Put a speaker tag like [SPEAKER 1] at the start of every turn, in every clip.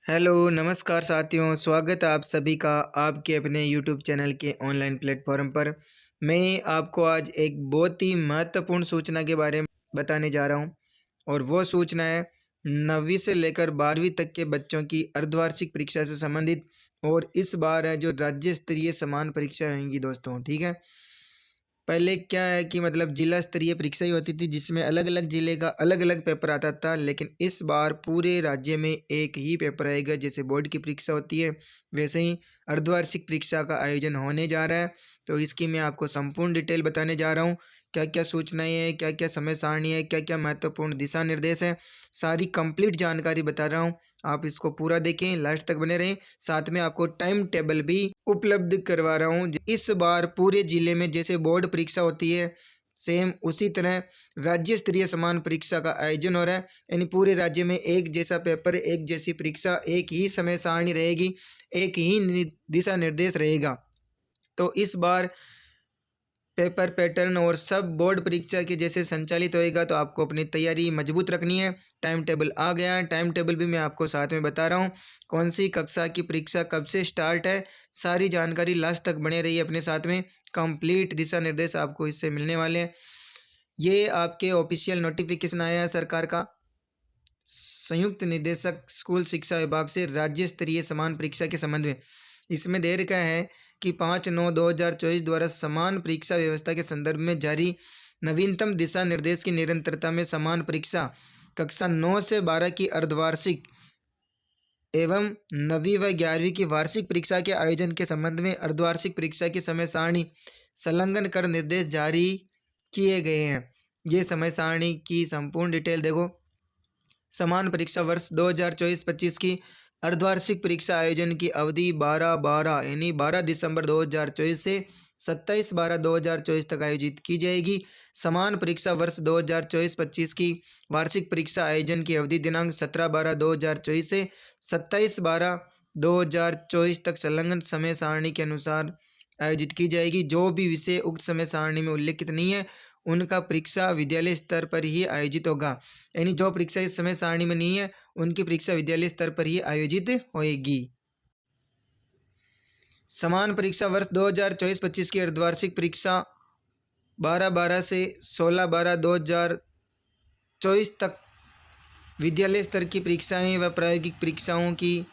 [SPEAKER 1] Hello, नमस्कार साथियों, स्वागत है आप सभी का आपके अपने यूट्यूब चैनल के ऑनलाइन प्लेटफ़ॉर्म पर। मैं आपको आज एक बहुत ही महत्वपूर्ण सूचना के बारे में बताने जा रहा हूँ और वो सूचना है 9वीं से लेकर 12वीं तक के बच्चों की अर्धवार्षिक परीक्षा से संबंधित। और इस बार है जो राज्य स्तरीय समान परीक्षा होंगी दोस्तों, ठीक है। पहले क्या है कि मतलब जिला स्तरीय परीक्षा ही होती थी जिसमें अलग अलग जिले का अलग अलग पेपर आता था, लेकिन इस बार पूरे राज्य में एक ही पेपर आएगा। जैसे बोर्ड की परीक्षा होती है वैसे ही अर्धवार्षिक परीक्षा का आयोजन होने जा रहा है। तो इसकी मैं आपको संपूर्ण डिटेल बताने जा रहा हूँ, क्या क्या सूचनाएं हैं, क्या क्या समय सारणी है, क्या क्या महत्वपूर्ण दिशा निर्देश है, सारी कंप्लीट जानकारी बता रहा हूँ। आप इसको पूरा देखें, लास्ट तक बने रहें। साथ में आपको टाइम टेबल भी उपलब्ध करवा रहा हूँ। इस बार पूरे जिले में जैसे बोर्ड परीक्षा होती है सेम उसी तरह राज्य स्तरीय समान परीक्षा का आयोजन हो रहा है। यानी पूरे राज्य में एक जैसा पेपर, एक जैसी परीक्षा, एक ही समय सारणी रहेगी, एक ही दिशा निर्देश रहेगा। तो इस बार पेपर पैटर्न और सब बोर्ड परीक्षा के जैसे संचालित होएगा, तो आपको अपनी तैयारी मजबूत रखनी है। टाइम टेबल आ गया है, टाइम टेबल भी मैं आपको साथ में बता रहा हूँ। कौन सी कक्षा की परीक्षा कब से स्टार्ट है, सारी जानकारी लास्ट तक बने रही अपने साथ में। कंप्लीट दिशा निर्देश आपको इससे मिलने वाले हैं। ये आपके ऑफिशियल नोटिफिकेशन आया है सरकार का, संयुक्त निदेशक स्कूल शिक्षा विभाग से राज्य स्तरीय समान परीक्षा के संबंध में। इसमें दे रखा है कि 5/9/2024 द्वारा समान परीक्षा व्यवस्था के संदर्भ में जारी नवीनतम दिशा निर्देश की निरंतरता में समान परीक्षा कक्षा 9 से 12 की अर्धवार्षिक एवं 9वीं व 11वीं की वार्षिक परीक्षा के आयोजन के संबंध में अर्धवार्षिक परीक्षा की समय सारणी संलग्न कर निर्देश जारी किए गए हैं। ये समय सारणी की संपूर्ण डिटेल देखो। समान परीक्षा वर्ष 2024-25 की अर्धवार्षिक परीक्षा आयोजन की अवधि 12/12 यानी 12 दिसंबर 2024 से 27/12/2024 तक आयोजित की जाएगी। समान परीक्षा वर्ष 2024-25 की वार्षिक परीक्षा आयोजन की अवधि दिनांक 17/12/2024 से 27/12/2024 तक संलग्न समय सारणी के अनुसार आयोजित की जाएगी। जो भी विषय उक्त समय सारणी में उल्लेखित नहीं है उनका परीक्षा विद्यालय स्तर पर ही आयोजित होगा। यानी जो परीक्षा इस समय सारणी में नहीं है उनकी परीक्षा विद्यालय स्तर पर ही आयोजित होएगी। समान परीक्षा वर्ष 2024-25 की अर्धवार्षिक परीक्षा 12/12 से 16/12/2024 तक विद्यालय स्तर की परीक्षाएं व प्रायोगिक परीक्षाओं की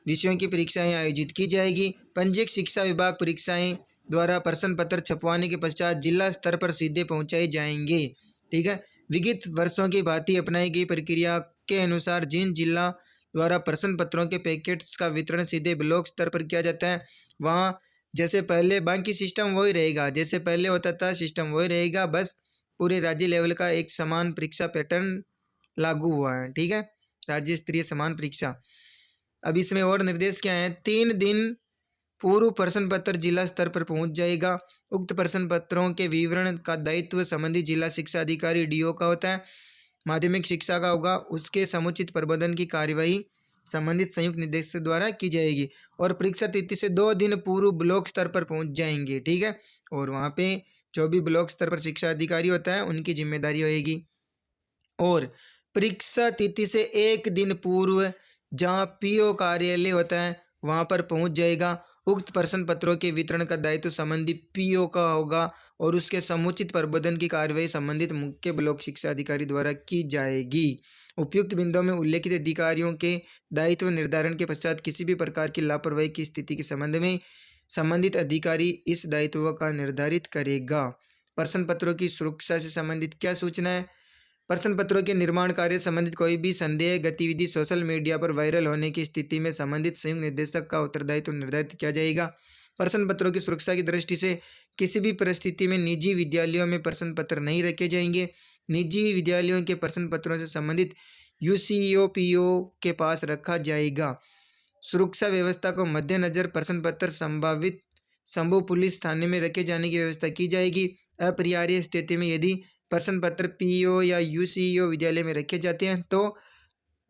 [SPEAKER 1] विषयों की परीक्षाएं आयोजित की जाएगी। पंजीयक शिक्षा विभाग परीक्षाएं द्वारा प्रश्न पत्र छपवाने के पश्चात जिला स्तर पर सीधे पहुंचाए जाएंगे। ठीक है। विगत वर्षों की भांति अपनाई गई प्रक्रिया के अनुसार जिन जिला द्वारा प्रश्न पत्रों के पैकेट्स का वितरण सीधे ब्लॉक स्तर पर किया जाता है, वहाँ जैसे पहले बाकी सिस्टम वही रहेगा, जैसे पहले होता था सिस्टम वही रहेगा, बस पूरे राज्य लेवल का एक समान परीक्षा पैटर्न लागू हुआ है। ठीक है, राज्य स्तरीय समान परीक्षा। अब इसमें और निर्देश क्या है? 3 दिन पूर्व प्रश्न पत्र जिला स्तर पर पहुंच जाएगा। उक्त प्रश्न पत्रों के विवरण का दायित्व संबंधित जिला शिक्षा अधिकारी डीओ का होता है, माध्यमिक शिक्षा का होगा। उसके समुचित प्रबंधन की कार्यवाही संबंधित संयुक्त निदेशक द्वारा की जाएगी और परीक्षा तिथि से 2 दिन पूर्व ब्लॉक स्तर पर पहुंच जाएंगे। ठीक है, और वहाँ पे जो भी ब्लॉक स्तर पर शिक्षा अधिकारी होता है उनकी जिम्मेदारी होएगी। और परीक्षा तिथि से 1 दिन पूर्व जहाँ पीओ कार्यालय होता है वहाँ पर पहुँच जाएगा। उक्त प्रश्न पत्रों के वितरण का दायित्व संबंधित पीओ का होगा और उसके समुचित प्रबंधन की कार्यवाही संबंधित मुख्य ब्लॉक शिक्षा अधिकारी द्वारा की जाएगी। उपयुक्त बिंदुओं में उल्लेखित अधिकारियों के दायित्व निर्धारण के पश्चात किसी भी प्रकार की लापरवाही की स्थिति के संबंध में संबंधित अधिकारी इस दायित्व का निर्धारित करेगा। प्रश्न पत्रों की सुरक्षा से संबंधित क्या सूचना है? प्रश्न पत्रों के निर्माण कार्य संबंधित कोई भी संदेह गतिविधि सोशल मीडिया पर वायरल होने की स्थिति में संबंधित संयुक्त निदेशक का उत्तरदायित्व निर्धारित किया जाएगा। प्रश्न पत्रों की सुरक्षा की दृष्टि से किसी भी परिस्थिति में निजी विद्यालयों में प्रश्न पत्र नहीं रखे जाएंगे। निजी विद्यालयों के प्रश्न पत्रों से संबंधित यूसीओ पीओ के पास रखा जाएगा। सुरक्षा व्यवस्था को मद्देनजर प्रश्न पत्र संभावित शंभू पुलिस थाने में रखे जाने की व्यवस्था की जाएगी। अपरिहार्य स्थिति में यदि प्रश्न पत्र पीओ या यूसीओ विद्यालय में रखे जाते हैं तो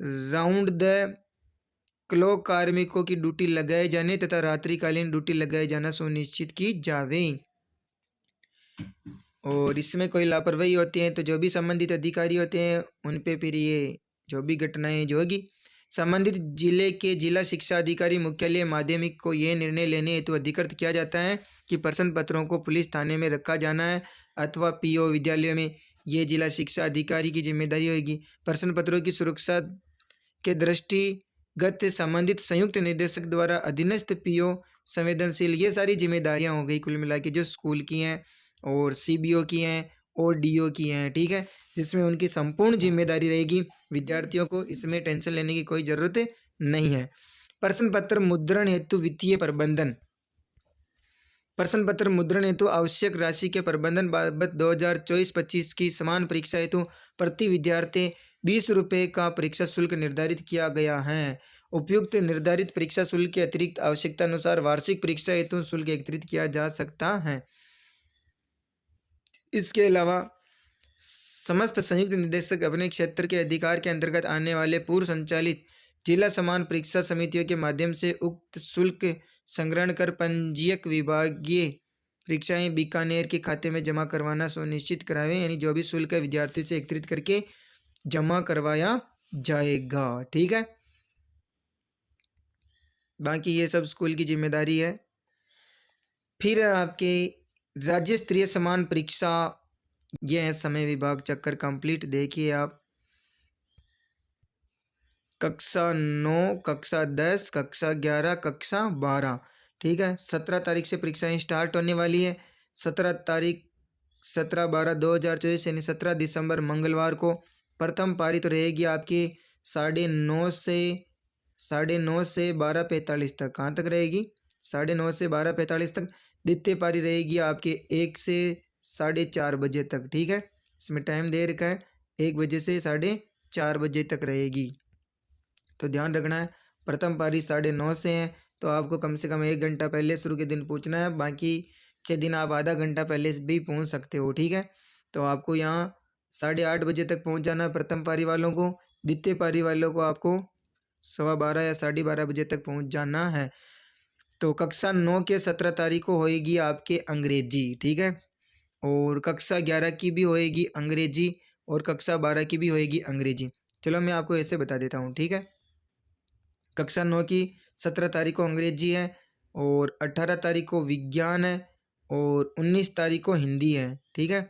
[SPEAKER 1] राउंड द क्लॉक कार्मिकों की ड्यूटी लगाए जाने तथा रात्रिकालीन ड्यूटी लगाए जाना सुनिश्चित की जावे। और इसमें कोई लापरवाही होती है तो जो भी संबंधित अधिकारी होते हैं उन पे फिर ये जो भी घटनाएं जो होगी संबंधित जिले के जिला शिक्षा अधिकारी मुख्यालय माध्यमिक को यह निर्णय लेने हेतु अधिकृत किया जाता है कि प्रश्न पत्रों को पुलिस थाने में रखा जाना है अथवा पीओ विद्यालयों में। ये जिला शिक्षा अधिकारी की जिम्मेदारी होगी। प्रश्न पत्रों की सुरक्षा के दृष्टिगत संबंधित संयुक्त निदेशक द्वारा अधीनस्थ पीओ संवेदनशील। ये सारी जिम्मेदारियां हो गई कुल मिला के जो स्कूल की हैं और सीबीओ की हैं और डीओ की हैं, ठीक है, जिसमें उनकी संपूर्ण जिम्मेदारी रहेगी। विद्यार्थियों को इसमें टेंशन लेने की कोई ज़रूरत नहीं है। प्रश्न पत्र मुद्रण हेतु वित्तीय प्रबंधन। प्रश्न पत्र मुद्रण हेतु आवश्यक राशि के प्रबंधन बाबत 2024-25 की समान परीक्षा हेतु प्रति विद्यार्थी 20 रुपये का परीक्षा शुल्क निर्धारित किया गया है। उपयुक्त निर्धारित परीक्षा शुल्क के अतिरिक्त आवश्यकता अनुसार वार्षिक परीक्षा हेतु शुल्क एकत्रित किया जा सकता है। इसके अलावा समस्त संयुक्त निदेशक अपने क्षेत्र के अधिकार के अंतर्गत आने वाले पूर्व संचालित जिला समान परीक्षा समितियों के माध्यम से उक्त शुल्क संग्रहण कर पंजीयक विभागीय परीक्षाएं बीकानेर के खाते में जमा करवाना सुनिश्चित करावें। यानी जो भी शुल्क है विद्यार्थियों से एकत्रित करके जमा करवाया जाएगा, ठीक है। बाकी ये सब स्कूल की जिम्मेदारी है। फिर आपके राज्य स्तरीय समान परीक्षा, ये है समय विभाग चक्कर कंप्लीट। देखिए आप कक्षा 9, कक्षा 10, कक्षा 11, कक्षा 12, ठीक है। 17 तारीख से परीक्षाएं स्टार्ट होने वाली है। 17 तारीख 17/12/2024 यानी 17 दिसंबर मंगलवार को प्रथम पारी तो रहेगी आपकी 9:30 से 12:45 तक। कहाँ तक रहेगी? 9:30 से 12:45 तक। द्वितीय पारी रहेगी आपके 1 से 4:30 बजे तक, ठीक है। इसमें टाइम दे रखा है 1 बजे से 4:30 बजे तक रहेगी, तो ध्यान रखना है। प्रथम पारी 9:30 से है, तो आपको कम से कम 1 घंटा पहले शुरू के दिन पूछना है। बाकी के दिन आप आधा घंटा पहले भी पहुंच सकते हो, ठीक है। तो आपको यहाँ 8:30 बजे तक पहुंच जाना है प्रथम पारी वालों को। द्वितीय पारी वालों को आपको 12:15 या 12:30 बजे तक पहुंच जाना है। तो कक्षा 9 के 17 तारीख को होएगी आपके अंग्रेजी, ठीक है। और कक्षा 11 की भी होएगी अंग्रेजी और कक्षा 12 की भी होएगी अंग्रेजी। चलो मैं आपको ऐसे बता देता हूँ, ठीक है। कक्षा 9 की 17 तारीख को अंग्रेजी है और 18 तारीख को विज्ञान है और 19 तारीख को हिंदी है, ठीक है।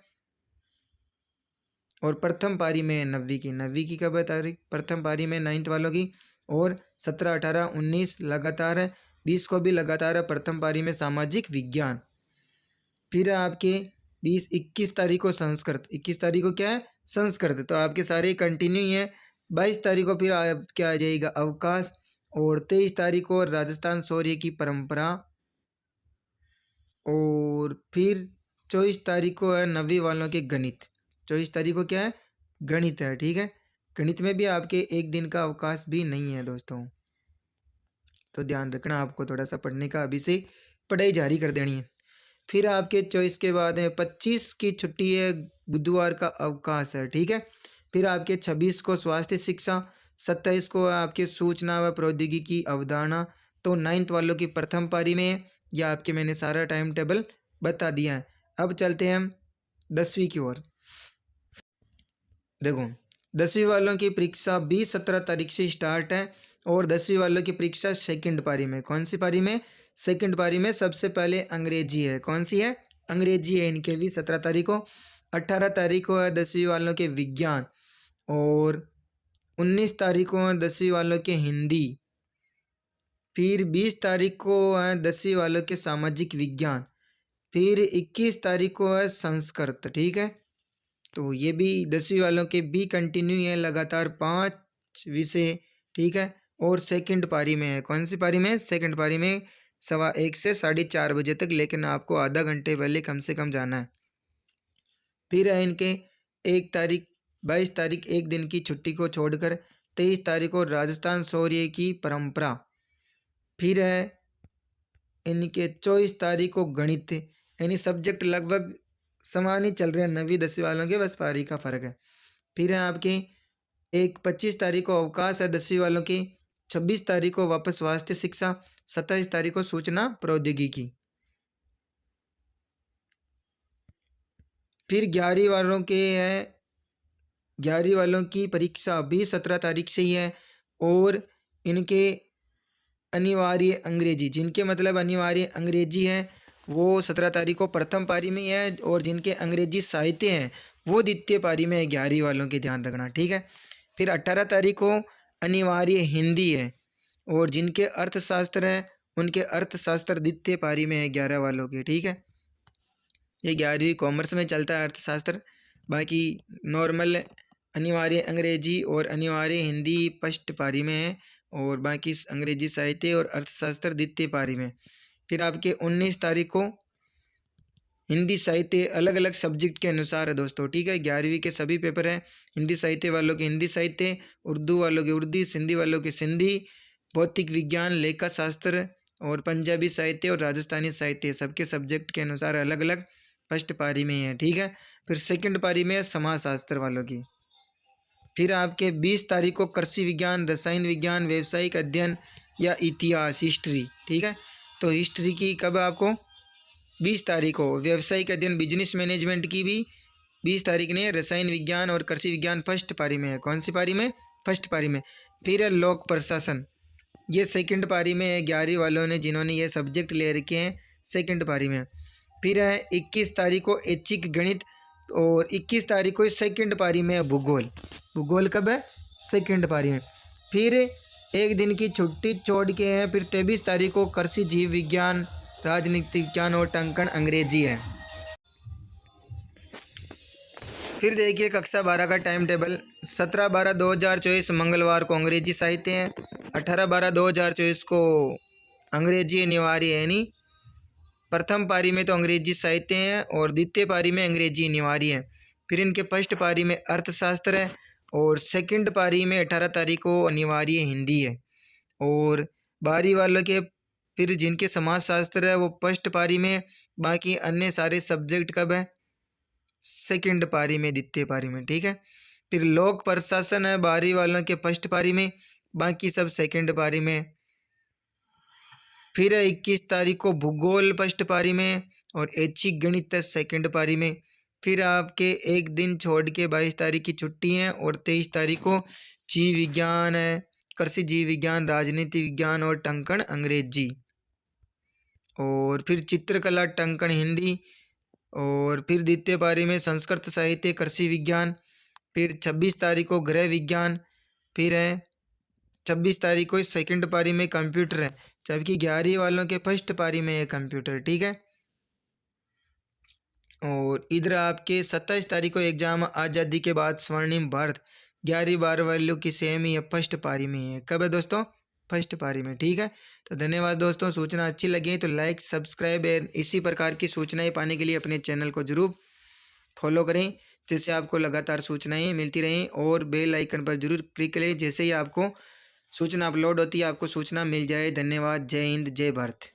[SPEAKER 1] और प्रथम पारी में 9वीं की कब है तारीख? प्रथम पारी में 9th वालों की। और 17, 18, 19 लगातार है। 20 को भी लगातार है प्रथम पारी में सामाजिक विज्ञान। फिर आपके 21 तारीख को संस्कृत। 21 तारीख को क्या है? संस्कृत। तो आपके सारे कंटिन्यू ही हैं। 22 तारीख को फिर क्या आ जाएगा? अवकाश। और 23 तारीख को राजस्थान शौर्य की परंपरा। और फिर 24 तारीख को है 9वीं वालों के गणित। 24 तारीख को क्या है? गणित है, ठीक है। गणित में भी आपके 1 दिन का अवकाश भी नहीं है दोस्तों, तो ध्यान रखना। आपको थोड़ा सा पढ़ने का अभी से पढ़ाई जारी कर देनी है। फिर आपके 24 के बाद है 25 की छुट्टी है, बुधवार का अवकाश है, ठीक है। फिर आपके 26 को स्वास्थ्य शिक्षा। 27 को आपके सूचना व प्रौद्योगिकी की अवधारणा। तो 9th वालों की प्रथम पारी में है। यह आपके मैंने सारा टाइम टेबल बता दिया है। अब चलते हैं हम 10वीं की ओर। देखो 10वीं वालों की परीक्षा 20-17 तारीख से स्टार्ट है और 10वीं वालों की परीक्षा सेकंड पारी में। कौन सी पारी में? सेकंड पारी में। सबसे पहले अंग्रेजी है। कौन सी है? अंग्रेजी है इनके भी 17 तारीख को। 18 तारीख को है 10वीं वालों के विज्ञान और 19 तारीख को है 10वीं वालों के हिंदी। फिर 20 तारीख को है 10वीं वालों के सामाजिक विज्ञान। फिर 21 तारीख को है संस्कृत, ठीक है। तो ये भी 10वीं वालों के भी कंटिन्यू है, लगातार 5 विषय, ठीक है। और सेकंड पारी में है। कौन सी पारी में? सेकंड पारी में 1:15 से 4:30 बजे तक, लेकिन आपको आधा घंटे पहले कम से कम जाना है। फिर है इनके 1 तारीख 22 तारीख 1 दिन की छुट्टी को छोड़कर 23 तारीख को राजस्थान शौर्य की परंपरा। फिर है इनके 24 तारीख को गणित। यानी सब्जेक्ट लगभग समान ही चल रहे हैं 9वीं 10वीं वालों के, बस पारी का फर्क है। फिर है आपके 25 तारीख को अवकाश है 10वीं वालों की। 26 तारीख को वापस स्वास्थ्य शिक्षा। 27 तारीख को सूचना प्रौद्योगिकी। फिर 11वीं वालों के है 11वीं वालों की परीक्षा भी 17 तारीख से ही है और इनके अनिवार्य अंग्रेजी, जिनके मतलब अनिवार्य अंग्रेजी है वो 17 तारीख को प्रथम पारी में ही है, और जिनके अंग्रेजी साहित्य हैं वो द्वितीय पारी में है। 11वीं वालों के ध्यान रखना, ठीक है। फिर 18 तारीख को अनिवार्य हिंदी है, और जिनके अर्थशास्त्र है उनके अर्थशास्त्र द्वितीय पारी में है 11 वालों के, ठीक है। ये 11वीं कॉमर्स में चलता है अर्थशास्त्र। बाकी नॉर्मल अनिवार्य अंग्रेजी और अनिवार्य हिंदी फर्स्ट पारी में है, और बाकी अंग्रेजी साहित्य और अर्थशास्त्र द्वितीय पारी में। फिर आपके 19 तारीख को हिंदी साहित्य अलग अलग सब्जेक्ट के अनुसार है दोस्तों, ठीक है। 11वीं के सभी पेपर हैं। हिंदी साहित्य वालों के हिंदी साहित्य, उर्दू वालों के उर्दू, सिंधी वालों के सिंधी, भौतिक विज्ञान, लेखा शास्त्र और पंजाबी साहित्य और राजस्थानी साहित्य, सबके सब्जेक्ट के अनुसार अलग अलग फर्स्ट पारी में है, ठीक है। फिर सेकंड पारी में है समाजशास्त्र वालों की। फिर आपके 20 तारीख को कृषि विज्ञान, रसायन विज्ञान, व्यावसायिक अध्ययन या इतिहास, हिस्ट्री, ठीक है। तो हिस्ट्री की कब आपको 20 तारीख को, व्यावसायिक अध्ययन बिजनेस मैनेजमेंट की भी 20 तारीख ने, रसायन विज्ञान और कृषि विज्ञान फर्स्ट पारी में है। कौन सी पारी में? फर्स्ट पारी में। फिर है लोक प्रशासन, ये सेकंड पारी में है 11वीं वालों ने जिन्होंने ये सब्जेक्ट ले रखे हैं, सेकंड पारी में। फिर है 21 तारीख को ऐच्छिक गणित, और 21 तारीख को सेकंड पारी में है भूगोल। भूगोल कब है? सेकंड पारी में। फिर एक दिन की छुट्टी छोड़ के है, फिर 23 तारीख को कृषि जीव विज्ञान, राजनीति विज्ञान और टंकण अंग्रेजी है। फिर देखिए कक्षा 12 का टाइम टेबल। 17/12/2024 मंगलवार को अंग्रेजी साहित्य है। 18/12/2024 को अंग्रेजी अनिवार्य है, नहीं प्रथम पारी में तो अंग्रेजी साहित्य है और द्वितीय पारी में अंग्रेजी अनिवार्य है। फिर इनके फर्स्ट पारी में अर्थशास्त्र है, और सेकंड पारी में 18 तारीख को अनिवार्य हिंदी है। और 12वीं वालों के फिर जिनके समाजशास्त्र है वो फर्स्ट पारी में, बाकी अन्य सारे सब्जेक्ट कब है? सेकंड पारी में, द्वितीय पारी में, ठीक है। फिर लोक प्रशासन है 12वीं वालों के फर्स्ट पारी में, बाकी सब सेकंड पारी में। फिर 21 तारीख को भूगोल फर्स्ट पारी में, और ऐच्छिक गणित सेकंड पारी में। फिर आपके एक दिन छोड़ के 22 तारीख की छुट्टी है, और 23 तारीख को जीव विज्ञान है, कृषि जीव विज्ञान, राजनीति विज्ञान और टंकण अंग्रेजी। और फिर चित्रकला टंकण हिंदी, और फिर द्वितीय पारी में संस्कृत साहित्य, कृषि विज्ञान। फिर 26 तारीख को गृह विज्ञान। फिर है 26 तारीख को सेकंड पारी में कंप्यूटर है, जबकि 11वीं वालों के फर्स्ट पारी में है कंप्यूटर, ठीक है। और इधर आपके 27 तारीख को एग्जाम आज़ादी के बाद स्वर्णिम भारत, 11वीं-12 वालों की सेम ही है, फर्स्ट पारी में है। कब है दोस्तों? फर्स्ट पारी में, ठीक है। तो धन्यवाद दोस्तों, सूचना अच्छी लगी तो लाइक, सब्सक्राइब और इसी प्रकार की सूचनाएं पाने के लिए अपने चैनल को जरूर फॉलो करें, जिससे आपको लगातार सूचनाएं मिलती रहें, और बेल आइकन पर जरूर क्लिक करें, जैसे ही आपको सूचना अपलोड होती है आपको सूचना मिल जाए। धन्यवाद। जय हिंद, जय भारत।